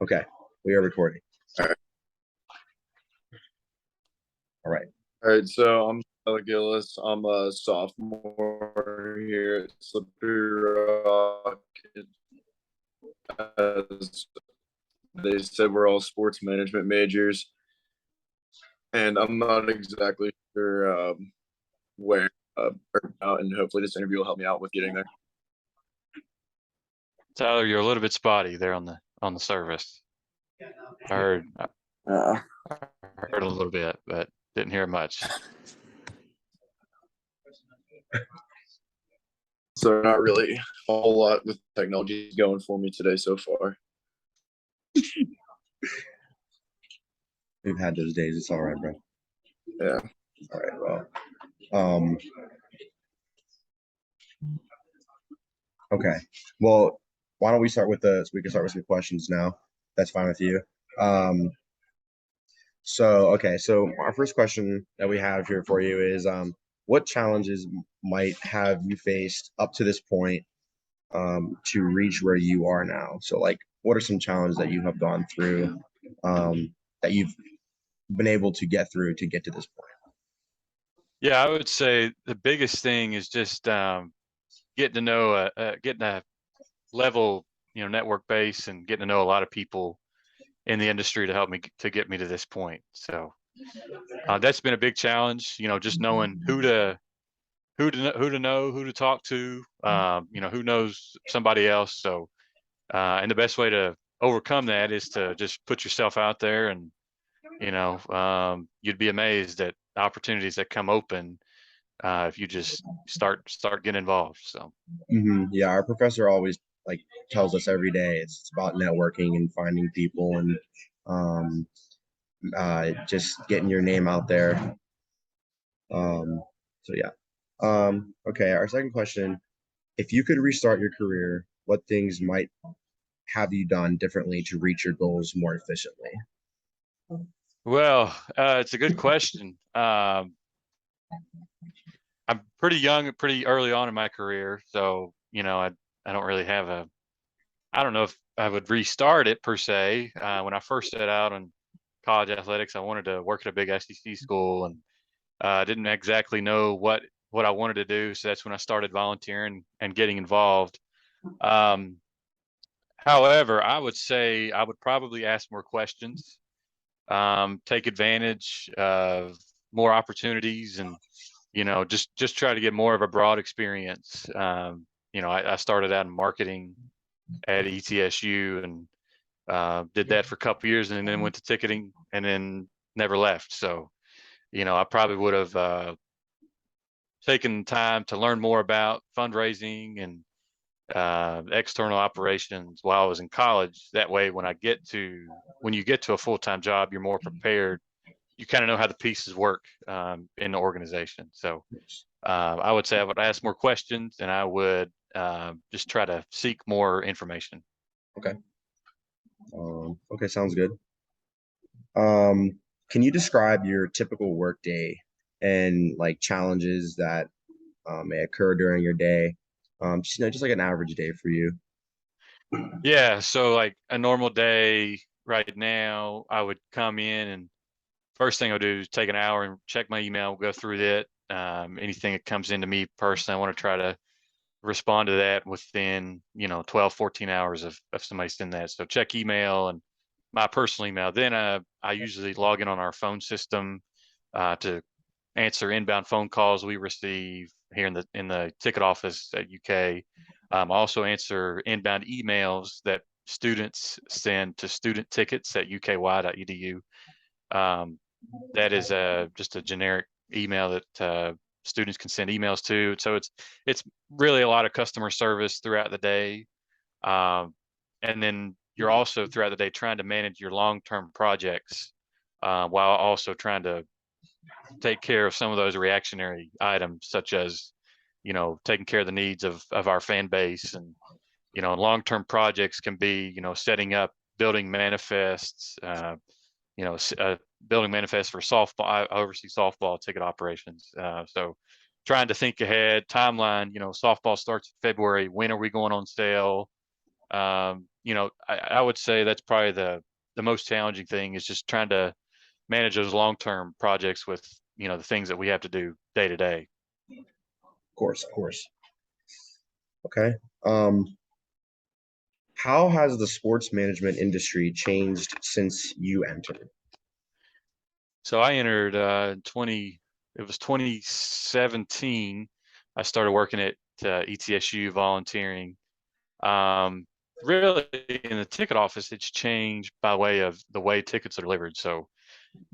Okay, we are recording. All right. All right. All right, so I'm Tyler Gillis. I'm a sophomore here at Slippery Rock. As they said, we're all sports management majors, and I'm not exactly sure where or about, and hopefully this interview will help me out with getting there. Tyler, you're a little bit spotty there on the service. I heard a little bit, but didn't hear much. So not really a whole lot with technology going for me today so far. We've had those days. It's all right, bro. Yeah. All right. Well, okay. Well, why don't we start with so we can start with some questions now. That's fine with you. So our first question that we have here for you is, what challenges might have you faced up to this point to reach where you are now? So, like, what are some challenges that you have gone through that you've been able to get through to get to this point? Yeah, I would say the biggest thing is just getting to know, getting a level, network base, and getting to know a lot of people in the industry to help me to get me to this point. So that's been a big challenge. Just knowing who to know, who to talk to. Who knows somebody else. So, and the best way to overcome that is to just put yourself out there, and you'd be amazed at opportunities that come open if you just start getting involved. So Yeah, our professor always tells us every day it's about networking and finding people and just getting your name out there. So yeah. Okay, our second question: if you could restart your career, what things might have you done differently to reach your goals more efficiently? Well, it's a good question. I'm pretty young, pretty early on in my career, so I don't really have I don't know if I would restart it per se. When I first set out on college athletics, I wanted to work at a big SEC school, and didn't exactly know what I wanted to do. So that's when I started volunteering and getting involved. However, I would say I would probably ask more questions, take advantage of more opportunities, and just try to get more of a broad experience. I started out in marketing at ETSU, and did that for a couple years, and then went to ticketing, and then never left. So I probably would have taken time to learn more about fundraising and external operations while I was in college. That way, when you get to a full-time job, you're more prepared. You kind of know how the pieces work in the organization. So I would say I would ask more questions, and I would just try to seek more information. Okay. Okay, sounds good. Can you describe your typical work day and challenges that may occur during your day? Just like an average day for you. Yeah, so like a normal day right now, I would come in, and first thing I'll do is take an hour and check my email, go through that. Anything that comes into me personally, I want to try to respond to that within 12, 14 hours of somebody sending that. So check email and my personal email. Then I usually log in on our phone system to answer inbound phone calls we receive here in the ticket office at UK. Also answer inbound emails that students send to student tickets at uky.edu. That is just a generic email that students can send emails to. So it's really a lot of customer service throughout the day. And then you're also throughout the day trying to manage your long-term projects while also trying to take care of some of those reactionary items, such as taking care of the needs of our fan base. And long-term projects can be setting up building manifests, building manifests for softball. I oversee softball ticket operations, so trying to think ahead, timeline. Softball starts in February. When are we going on sale? I would say that's probably the most challenging thing is just trying to manage those long-term projects with, the things that we have to do day to day. Of course, of course. Okay. How has the sports management industry changed since you entered? So I entered it was 2017. I started working at ETSU volunteering. Um, Really, in the ticket office, it's changed by way of the way tickets are delivered. So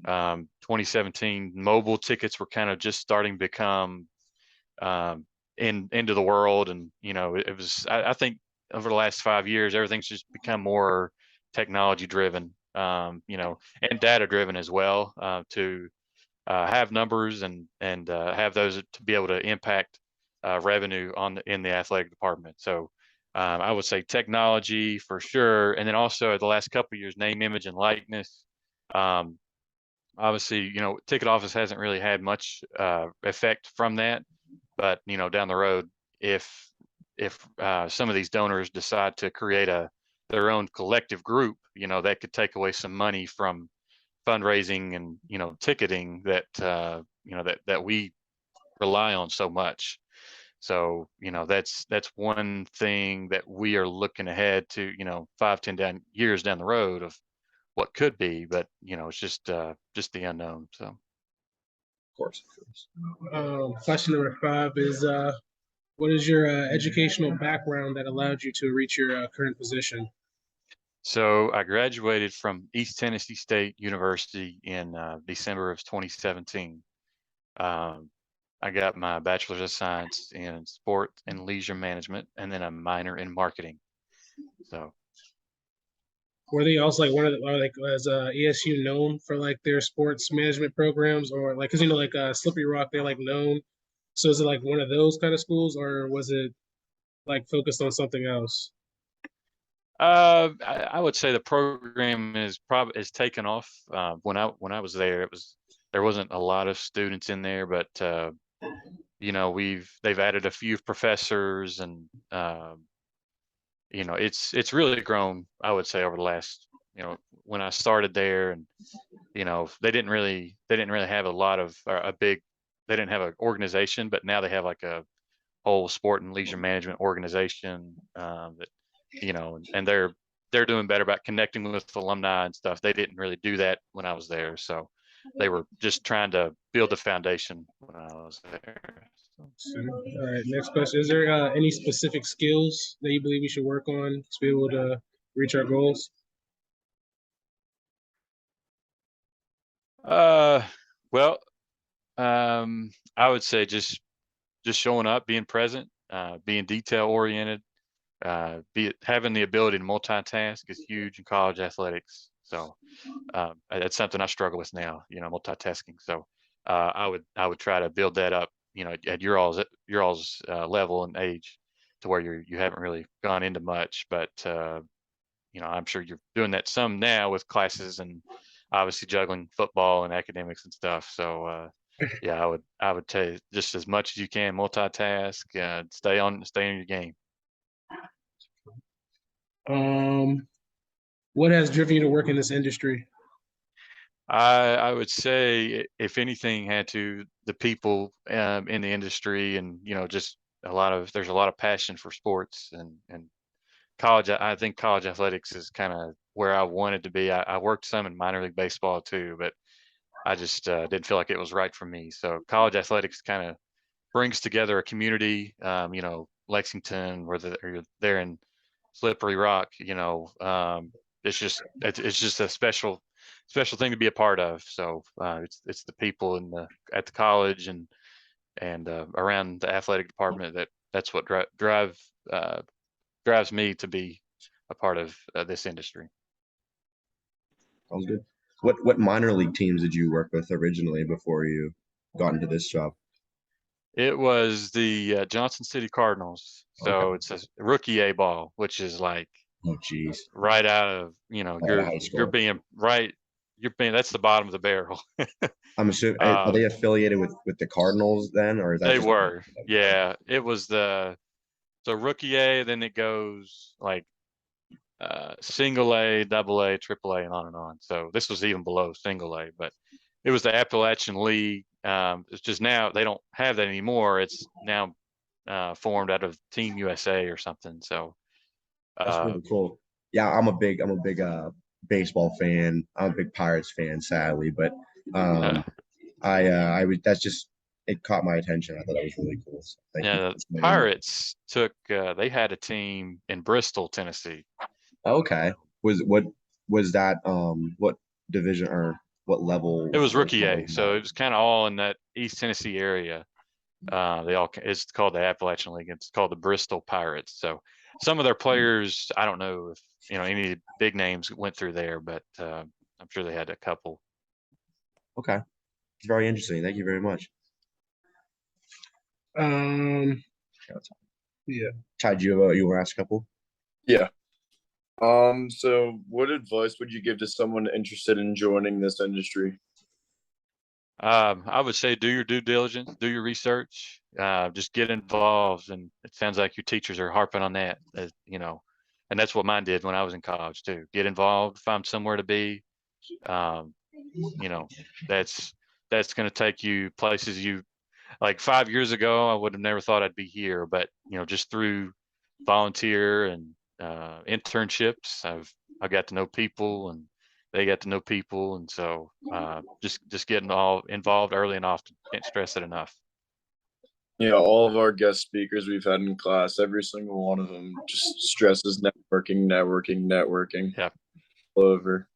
2017, mobile tickets were kind of just starting to become into the world, and it was. I think over the last 5 years, everything's just become more technology driven, and data driven as well, to have numbers and have those to be able to impact revenue in the athletic department. So I would say technology for sure, and then also the last couple of years, name, image, and likeness. Um, Obviously, ticket office hasn't really had much effect from that, but down the road, if some of these donors decide to create their own collective group, that could take away some money from fundraising and ticketing that that we rely on so much. So that's one thing that we are looking ahead to, 5, 10 years down the road of what could be, but it's just the unknown. So Of course, of course. Question number 5 is what is your educational background that allowed you to reach your current position? so I graduated from East Tennessee State University in December of 2017. Um, I got my bachelor's of science in sport and leisure management, and then a minor in marketing. So Were they also like one of the, or like was ESU known for like their sports management programs, or like because like Slippery Rock, they're like known. So is it like one of those kind of schools, or was it like focused on something else? I would say the program is taken off. When I was there, there wasn't a lot of students in there, but they've added a few professors, and it's really grown, I would say, over the last, when I started there, and they didn't really have a lot of a big, they didn't have an organization, but now they have like a whole sport and leisure management organization, that and they're doing better about connecting with alumni and stuff. They didn't really do that when I was there, so they were just trying to build the foundation when I was there. So. All right, next question. Is there any specific skills that you believe we should work on to be able to reach our goals? Well, I would say just showing up, being present, being detail oriented, having the ability to multitask is huge in college athletics. So that's something I struggle with now, multitasking. So I would try to build that up, at your all's level and age, to where you haven't really gone into much, but I'm sure you're doing that some now with classes and obviously juggling football and academics and stuff. So yeah, I would tell you just as much as you can multitask, stay on your game. What has driven you to work in this industry? I would say, if anything, the people in the industry, and just there's a lot of passion for sports, and college. I think college athletics is kind of where I wanted to be. I worked some in minor league baseball too, but I just didn't feel like it was right for me. So college athletics kind of brings together a community. Lexington, where you're there in Slippery Rock. It's just a special thing to be a part of. So it's the people at the college and around the athletic department that's what drives me to be a part of this industry. Sounds good. What minor league teams did you work with originally before you got into this job? It was the Johnson City Cardinals. So it's a rookie A ball, which is like, oh geez, right out of high school. you're being that's the bottom of the barrel. I'm assuming, are they affiliated with the Cardinals then, or is that They just were, yeah. It was the rookie A, then it goes like single A, double A, triple A, and on and on. So this was even below single A, but it was the Appalachian League. It's just now they don't have that anymore. It's now formed out of Team USA or something. So That's really cool. Yeah, I'm a big baseball fan. I'm a big Pirates fan, sadly, but uh, I was that's just it caught my attention. I thought that was really cool. So thank you yeah, for the explaining that. Pirates took. They had a team in Bristol, Tennessee. Okay. Was that what division or what level? It was Rookie A, so it was kind of all in that East Tennessee area. It's called the Appalachian League. It's called the Bristol Pirates. So some of their players, I don't know if any big names went through there, but I'm sure they had a couple. Okay. It's very interesting. Thank you very much. Yeah. Ty, do you want to ask a couple? Yeah. So what advice would you give to someone interested in joining this industry? I would say do your due diligence, do your research, just get involved. And it sounds like your teachers are harping on that, and that's what mine did when I was in college too. Get involved, find somewhere to be. Um, you know, that's going to take you places you like 5 years ago. I would have never thought I'd be here, but just through volunteer and internships, I got to know people and they got to know people, and so just getting all involved early and often. Can't stress it enough. Yeah, all of our guest speakers we've had in class, every single one of them just stresses networking Yeah. all over.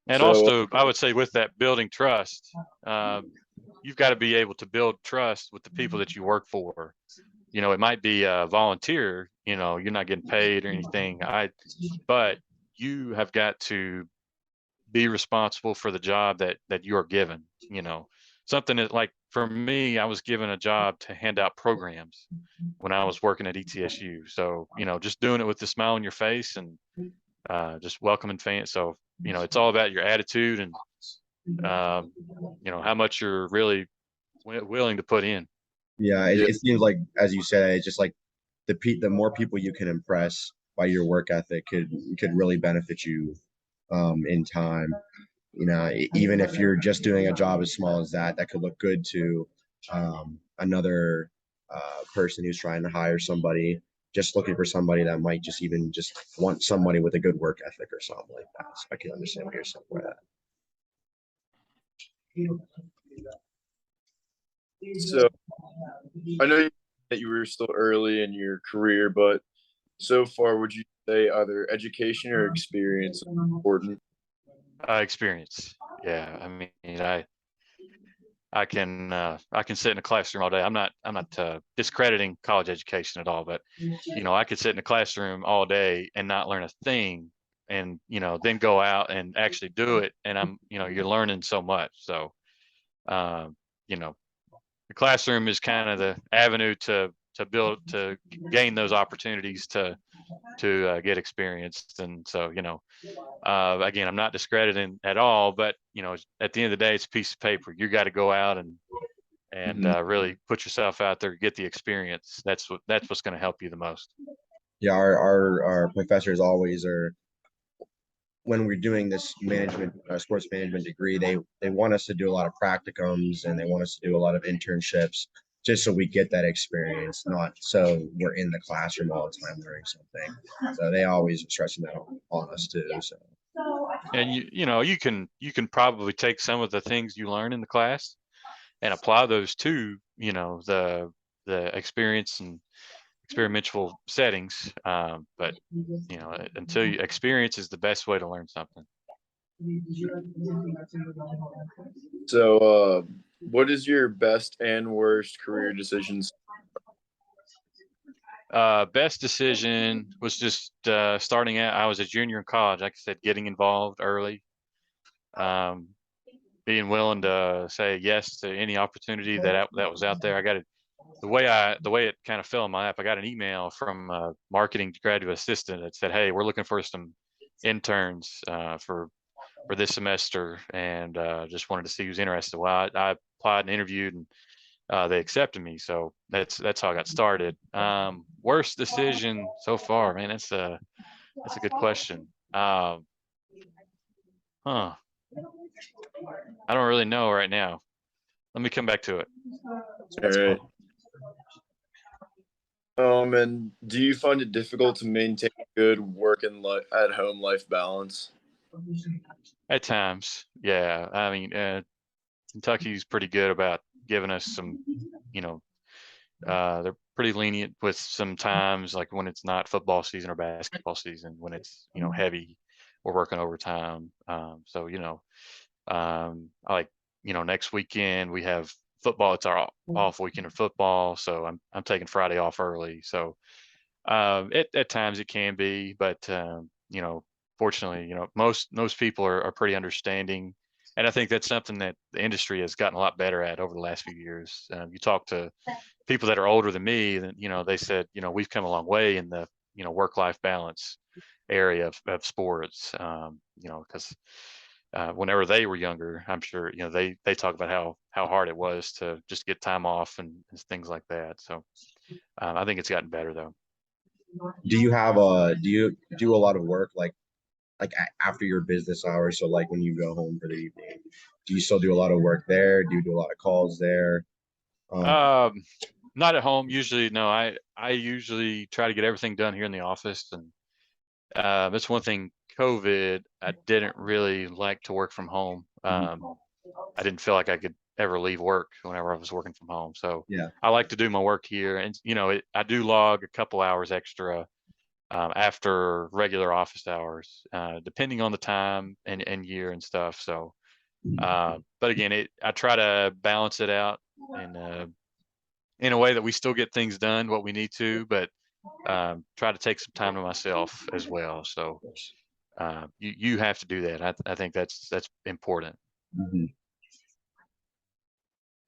And So also, I would say with that building trust, you've got to be able to build trust with the people that you work for. It might be a volunteer, you're not getting paid or anything. But you have got to be responsible for the job that you are given. Something that, like, for me, I was given a job to hand out programs when I was working at ETSU. So, just doing it with a smile on your face and just welcoming fans. So, it's all about your attitude and, how much you're really willing to put in. Yeah, Yeah. it seems like, as you said, it's just like the more people you can impress by your work ethic could really benefit you in time. Even if you're just doing a job as small as that, that could look good to another person who's trying to hire somebody, just looking for somebody that might just want somebody with a good work ethic or something like that. So I can understand what you're saying by that. So I know that you were still early in your career, but so far, would you say either education or experience is important? Experience. Yeah. I mean, I can sit in a classroom all day. I'm not discrediting college education at all, but I could sit in a classroom all day and not learn a thing, and then go out and actually do it, and you're learning so much. So the classroom is kind of the avenue to gain those opportunities to get experienced. And so again, I'm not discrediting at all, but at the end of the day, it's a piece of paper. You got to go out and really put yourself out there, get the experience. That's what's going to help you the most. Yeah, our professors always are, when we're doing this sports management degree, they want us to do a lot of practicums and they want us to do a lot of internships just so we get that experience, not so we're in the classroom all the time learning something. So they always are stressing that on us too. So. And you can probably take some of the things you learn in the class and apply those to the experience and experimental settings. But until you experience is the best way to learn something. So, what is your best and worst career decisions? Best decision was just starting out. I was a junior in college. Like I said, getting involved early, being willing to say yes to any opportunity that was out there. I got it. The way it kind of fell in my lap, I got an email from a marketing graduate assistant that said, "Hey, we're looking for some interns for this semester, and just wanted to see who's interested." Well, I applied and interviewed, and they accepted me. So that's how I got started. Worst decision so far, man. That's a good question. Huh. I don't really know right now. Let me come back to it. All right. And do you find it difficult to maintain good work and at home life balance? At times, yeah. I mean, Kentucky's pretty good about giving us some, you know, they're pretty lenient with some times, like when it's not football season or basketball season, when it's, heavy, we're working overtime. So, I like, next weekend we have football. It's our off weekend of football. So I'm taking Friday off early. So, at times it can be, but, fortunately, most people are pretty understanding. And I think that's something that the industry has gotten a lot better at over the last few years. You talk to people that are older than me, then, they said, we've come a long way in the, work-life balance area of sports. Because whenever they were younger, I'm sure, they talk about how hard it was to just get time off and things like that. So I think it's gotten better though. Do you do a lot of work after your business hours? So like when you go home for the evening, do you still do a lot of work there? Do you do a lot of calls there? Um, Not at home. Usually, no, I usually try to get everything done here in the office. And that's one thing, COVID, I didn't really like to work from home. I didn't feel like I could ever leave work whenever I was working from home. So Yeah. I like to do my work here. And, I do log a couple hours extra after regular office hours, depending on the time and year and stuff. So, but again, I try to balance it out and in a way that we still get things done, what we need to, but try to take some time to myself as well. So you have to do that. I think that's important. Mhm.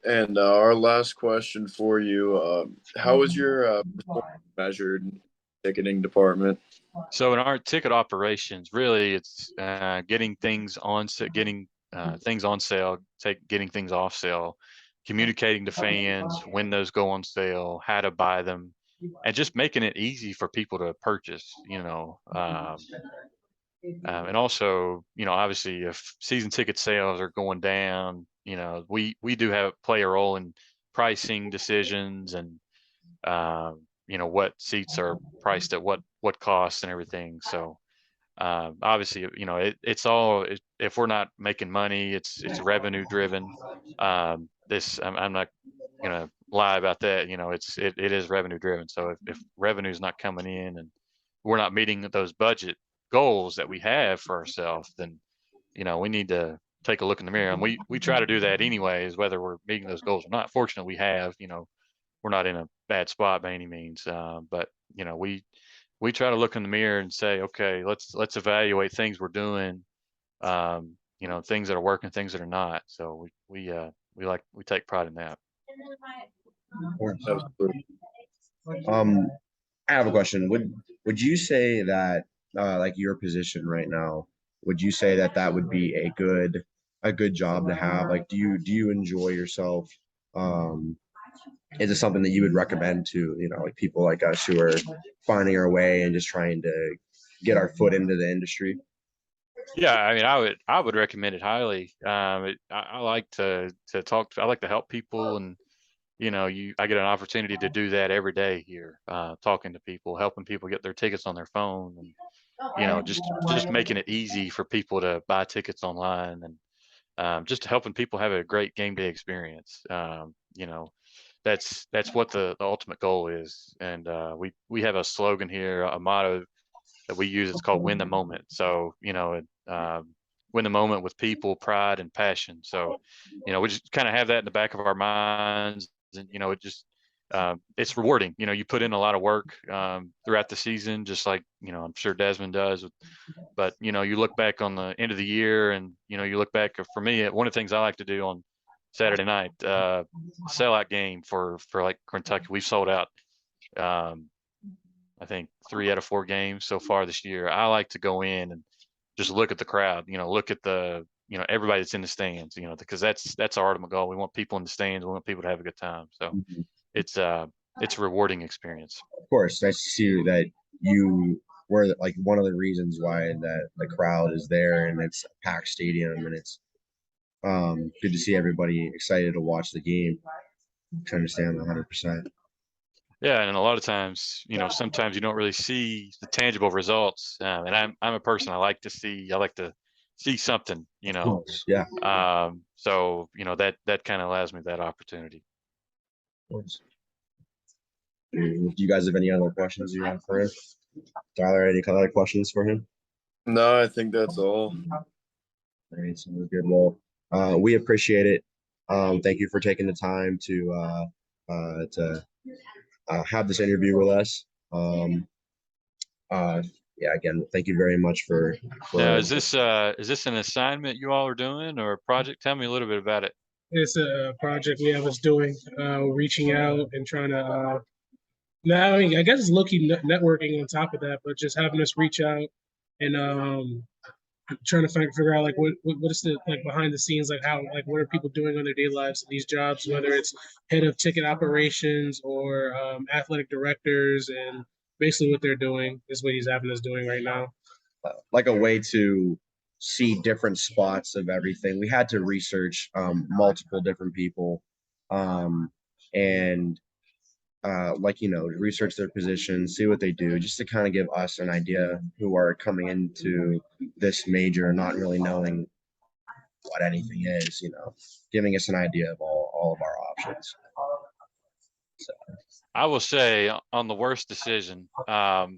And our last question for you: how is your performance measured in the ticketing department? So in our ticket operations, really, it's getting things things on sale, getting things off sale, communicating to fans when those go on sale, how to buy them, and just making it easy for people to purchase. And also, obviously, if season ticket sales are going down, we do play a role in pricing decisions and what seats are priced at what costs and everything. So obviously, it's all if we're not making money, it's revenue driven. I'm not gonna lie about that. It is revenue driven. So if revenue's not coming in and we're not meeting those budget goals that we have for ourselves, then we need to take a look in the mirror. And we try to do that anyways, whether we're meeting those goals or not. Fortunately, we have. We're not in a bad spot by any means. But we try to look in the mirror and say, okay, let's evaluate things we're doing. Things that are working, things that are not. So we take pride in that. Absolutely. I have a question. Would you say that like your position right now, would you say that that would be a good job to have? Like, do you enjoy yourself? Um, is it something that you would recommend to, like people like us who are finding our way and just trying to get our foot into the industry? Yeah, I mean, I would recommend it highly. I like to talk. I like to help people, and I get an opportunity to do that every day here, talking to people, helping people get their tickets on their phone, and just making it easy for people to buy tickets online, and just helping people have a great game day experience. That's what the ultimate goal is, and we have a slogan here, a motto that we use. It's called "Win the Moment." So win the moment with people, pride, and passion. So we just kind of have that in the back of our minds, and it just it's rewarding. You put in a lot of work throughout the season, just like I'm sure Desmond does. But you look back on the end of the year, and you look back. For me, one of the things I like to do on Saturday night, sellout game for like Kentucky, we've sold out. I think 3 out of 4 games so far this year. I like to go in and just look at the crowd, look at the, everybody that's in the stands, because that's our ultimate goal. We want people in the stands. We want people to have a good time. So Mhm. it's a rewarding experience. Of course, nice to see that you we're like one of the reasons why that the crowd is there and it's a packed stadium, and it's good to see everybody excited to watch the game. To understand 100%. Yeah, and a lot of times, sometimes you don't really see the tangible results. And I'm a person, I like to see something, Of course, yeah. So, that kind of allows me that opportunity. Of course. Do you guys have any other questions you have for him? Tyler, any other questions for him? No, I think that's all. All right, sounds good. Well, we appreciate it. Thank you for taking the time to have this interview with us. Yeah, again, thank you very much for Now, is this an assignment you all are doing or a project? Tell me a little bit about it. It's a project we have us doing, reaching out and trying to. Now, I mean, I guess it's low-key networking on top of that, but just having us reach out and trying to figure out like what is the like behind the scenes, like how like what are people doing on their daily lives in these jobs, whether it's head of ticket operations or athletic directors, and basically what they're doing is what he's having us doing right now. Like a way to see different spots of everything. We had to research multiple different people, and research their positions, see what they do, just to kind of give us an idea who are coming into this major, not really knowing what anything is, giving us an idea of all of our options. So, I will say on the worst decision, I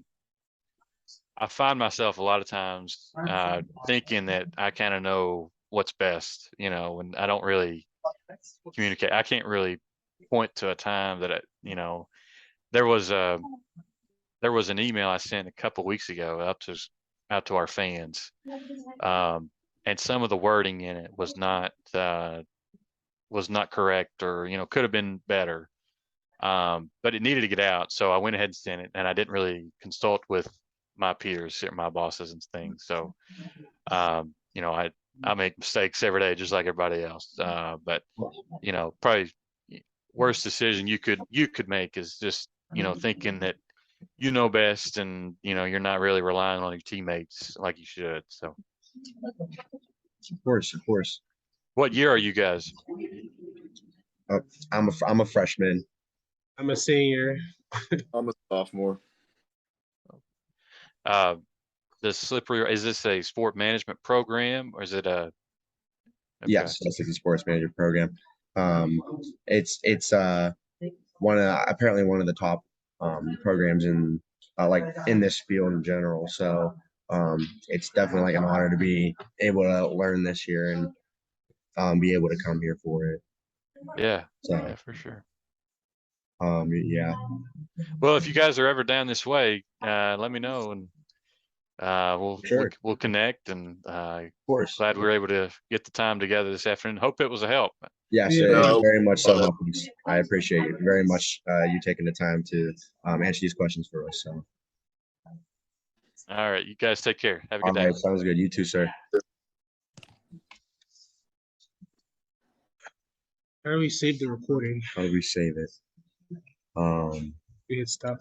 find myself a lot of times thinking that I kind of know what's best, and I don't really communicate. I can't really point to a time that there was an email I sent a couple weeks ago out to our fans, and some of the wording in it was not correct, or could have been better, but it needed to get out, so I went ahead and sent it, and I didn't really consult with my peers, my bosses and things. So I make mistakes every day just like everybody else, but probably worst decision you could make is just thinking that best, and you're not really relying on your teammates like you should. So of course. what year are you guys? I'm a freshman. I'm a senior. I'm a sophomore. The Slippery, is this a sport management program, or is it a? Okay. Yes, that's like the sports manager program. It's apparently one of the top programs in in this field in general. So it's definitely like an honor to be able to learn this year and be able to come here for it. Yeah, So yeah, for sure. yeah. Well, if you guys are ever down this way, let me know, and Sure. we'll connect. And Of course. glad we were able to get the time together this afternoon. Hope it was a help. Yes, Yeah. very much so. I appreciate it very much. You taking the time to answer these questions for us. So. All right, you guys take care. Have a All good day. right, sounds good. You too, sir. How do we save the recording? How do we save it? We hit stop.